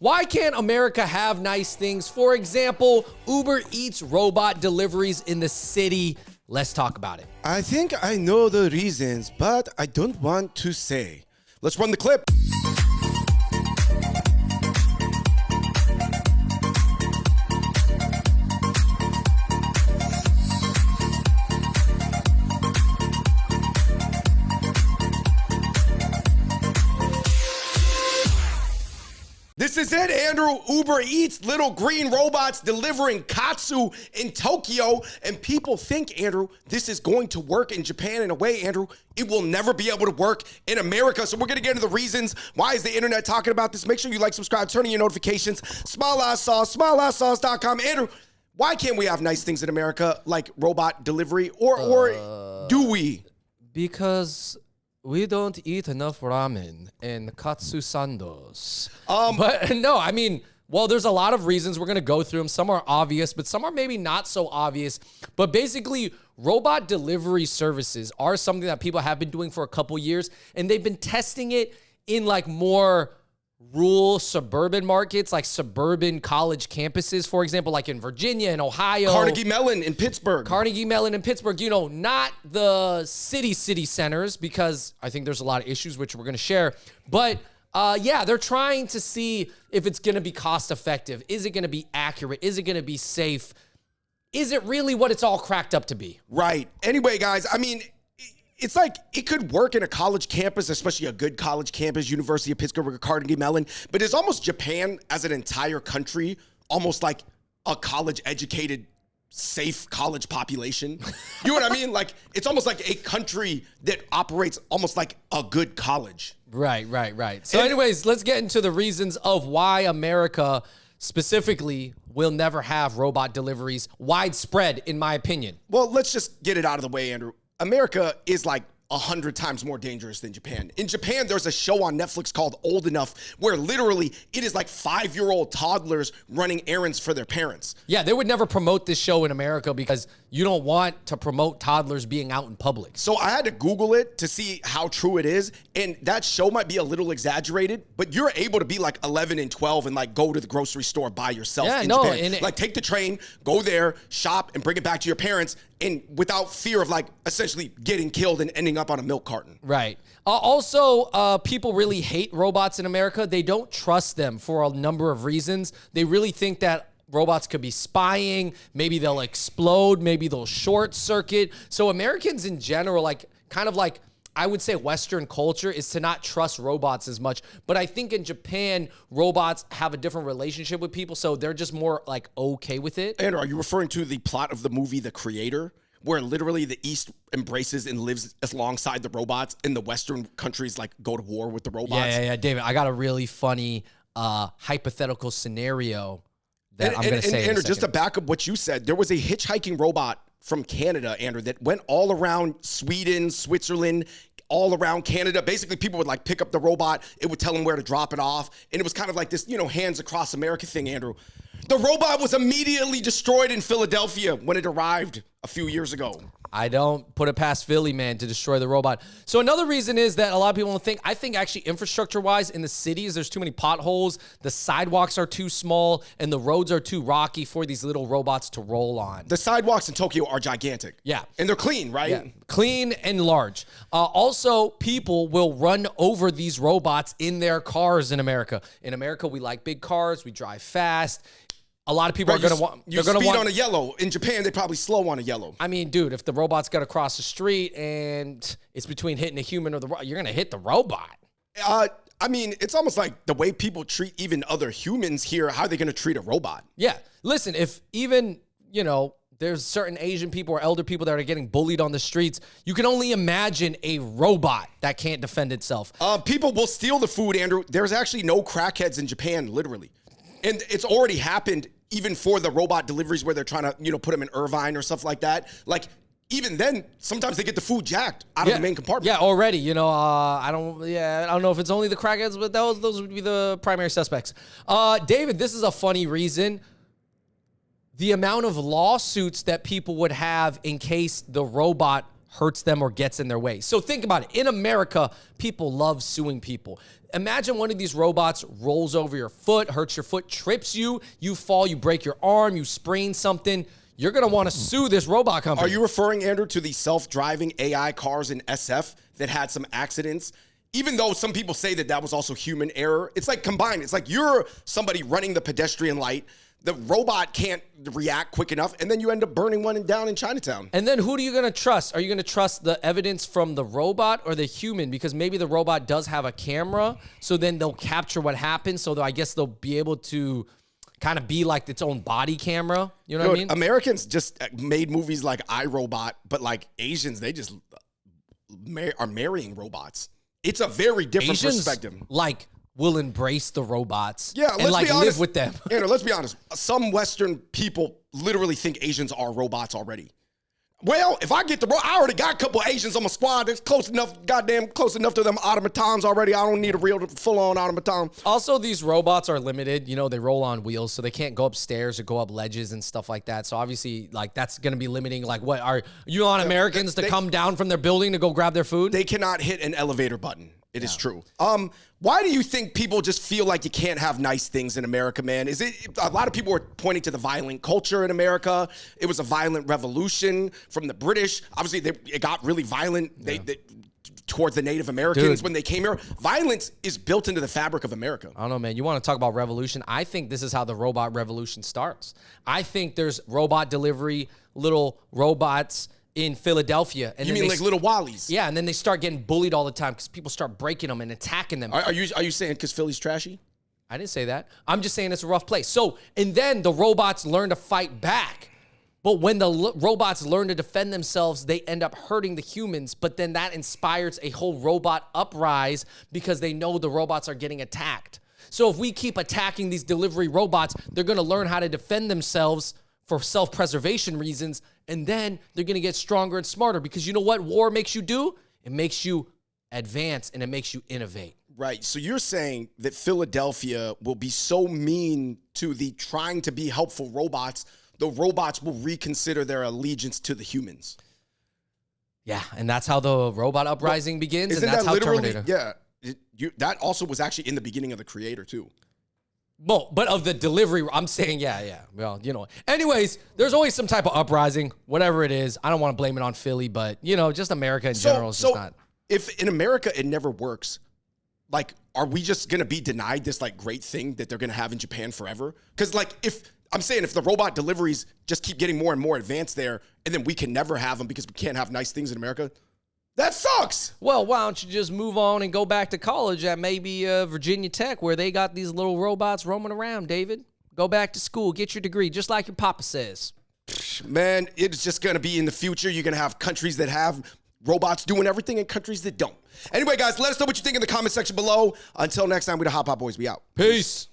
Why can't America have nice things? For example, Uber Eats robot deliveries in the city. Let's talk about it. I think I know the reasons, but I don't want to say. Let's run the clip. This is it, Andrew. Uber Eats little green robots delivering katsu in Tokyo. And people think, Andrew, this is going to work in Japan in a way, Andrew, it will never be able to work in America. So we're going to get into the reasons. Why is the internet talking about this? Make sure you like, subscribe, turn on your notifications. SmileOutSauce, Andrew, why can't we have nice things in America like robot delivery? Or do we? Because we don't eat enough ramen and katsu sandos. But no, I mean, well, there's a lot of reasons. We're going to go through them. Some are obvious, but some are maybe not so obvious. But basically, robot delivery services are something that people have been doing for a couple years, and they've been testing it in like more rural suburban markets, like suburban college campuses, for example, like in Virginia and Ohio. Carnegie Mellon in Pittsburgh. You know, not the city centers, because I think there's a lot of issues which we're going to share. But yeah, they're trying to see if it's going to be cost effective. Is it going to be accurate? Is it going to be safe? Is it really what it's all cracked up to be? Right. Anyway, guys, I mean, it's like it could work in a college campus, especially a good college campus, University of Pittsburgh or Carnegie Mellon, but it's almost Japan as an entire country, almost like a college-educated, safe college population. You know what I mean? Like, it's almost like a country that operates almost like a good college. Right. So anyways, let's get into the reasons of why America specifically will never have robot deliveries widespread, in my opinion. Well, let's just get it out of the way, Andrew. America is like 100 times more dangerous than Japan. In Japan, there's a show on Netflix called Old Enough where literally it is like 5-year-old toddlers running errands for their parents. Yeah, they would never promote this show in America because you don't want to promote toddlers being out in public. So I had to Google it to see how true it is. And that show might be a little exaggerated, but you're able to be like 11 and 12 and like go to the grocery store by yourself in Japan. Like take the train, go there, shop, and bring it back to your parents, and without fear of like essentially getting killed and ending up on a milk carton. Right. Also, people really hate robots in America. They don't trust them for a number of reasons. They really think that robots could be spying. Maybe they'll explode. Maybe they'll short circuit. So Americans in general, like kind of like, I would say Western culture is to not trust robots as much. But I think in Japan, robots have a different relationship with people, so they're just more like okay with it. And are you referring to the plot of the movie The Creator, where literally the East embraces and lives alongside the robots, and the Western countries like go to war with the robots? Yeah, David, I got a really funny hypothetical scenario that I'm going to say. Andrew, just to back up what you said, there was a hitchhiking robot from Canada, Andrew, that went all around Sweden, Switzerland, all around Canada. Basically, people would like pick up the robot. It would tell them where to drop it off. And it was kind of like this, you know, hands across America thing, Andrew. The robot was immediately destroyed in Philadelphia when it arrived a few years ago. I don't put it past Philly, man, to destroy the robot. So another reason is that a lot of people don't think, I think actually infrastructure-wise in the cities, there's too many potholes, the sidewalks are too small, and the roads are too rocky for these little robots to roll on. The sidewalks in Tokyo are gigantic. Yeah. And they're clean, right? Yeah. Clean and large. Also, people will run over these robots in their cars in America. In America, we like big cars, we drive fast. A lot of people are going to want... You speed on a yellow. In Japan, they probably slow on a yellow. I mean, dude, if the robot's got to cross the street and it's between hitting a human or the robot, you're going to hit the robot. I mean, it's almost like the way people treat even other humans here, how are they going to treat a robot? Yeah. Listen, if even, you know, there's certain Asian people or elder people that are getting bullied on the streets, you can only imagine a robot that can't defend itself. People will steal the food, Andrew. There's actually no crackheads in Japan, literally. And it's already happened even for the robot deliveries where they're trying to, you know, put them in Irvine or stuff like that. Like, even then, sometimes they get the food jacked out of the main compartment. Yeah, already. You know, I don't know if it's only the crackheads, but those would be the primary suspects. David, this is a funny reason. The amount of lawsuits that people would have in case the robot hurts them or gets in their way. So think about it. In America, people love suing people. Imagine one of these robots rolls over your foot, hurts your foot, trips you, you fall, you break your arm, you sprain something. You're going to want to sue this robot company. Are you referring, Andrew, to the self-driving AI cars in SF that had some accidents? Even though some people say that was also human error, it's like combined. It's like you're somebody running the pedestrian light. The robot can't react quick enough, and then you end up burning one down in Chinatown. And then who are you going to trust? Are you going to trust the evidence from the robot or the human? Because maybe the robot does have a camera, so then they'll capture what happens. So I guess they'll be able to kind of be like its own body camera. You know what I mean? Americans just made movies like iRobot, but like Asians, they just are marrying robots. It's a very different perspective. Like, will embrace the robots and like live with them. Andrew, let's be honest. Some Western people literally think Asians are robots already. Well, if I get I already got a couple of Asians on my squad that's close enough to them automatons already. I don't need a real full-on automaton. Also, these robots are limited. You know, they roll on wheels, so they can't go upstairs or go up ledges and stuff like that. So obviously, like, that's going to be limiting. Like, what are you on Americans to come down from their building to go grab their food? They cannot hit an elevator button. It is true. Why do you think people just feel like you can't have nice things in America, man? Is it a lot of people are pointing to the violent culture in America? It was a violent revolution from the British. Obviously, it got really violent towards the Native Americans when they came here. Violence is built into the fabric of America. I don't know, man. You want to talk about revolution? I think this is how the robot revolution starts. I think there's robot delivery, little robots in Philadelphia. And you mean like little Wallies? Yeah, and then they start getting bullied all the time because people start breaking them and attacking them. Are you saying because Philly's trashy? I didn't say that. I'm just saying it's a rough place. So, and then the robots learn to fight back. But when the robots learn to defend themselves, they end up hurting the humans. But then that inspires a whole robot uprise because they know the robots are getting attacked. So if we keep attacking these delivery robots, they're going to learn how to defend themselves for self-preservation reasons, and then they're going to get stronger and smarter because you know what war makes you do? It makes you advance and it makes you innovate. Right. So you're saying that Philadelphia will be so mean to the trying to be helpful robots, the robots will reconsider their allegiance to the humans. Yeah, and that's how the robot uprising begins, and that's how Terminator. Yeah. That also was actually in the beginning of the Creator, too. Well, but of the delivery, I'm saying, yeah. Well, you know. Anyways, there's always some type of uprising, whatever it is. I don't want to blame it on Philly, but, you know, just America in general is just not. If in America it never works, like, are we just going to be denied this, like, great thing that they're going to have in Japan forever? Because, like, if the robot deliveries just keep getting more and more advanced there, and then we can never have them because we can't have nice things in America, that sucks. Well, why don't you just move on and go back to college at maybe Virginia Tech where they got these little robots roaming around, David? Go back to school, get your degree, just like your papa says. Man, it's just going to be in the future. You're going to have countries that have robots doing everything and countries that don't. Anyway, guys, let us know what you think in the comment section below. Until next time, we the Hot Pot Boys. We out. Peace.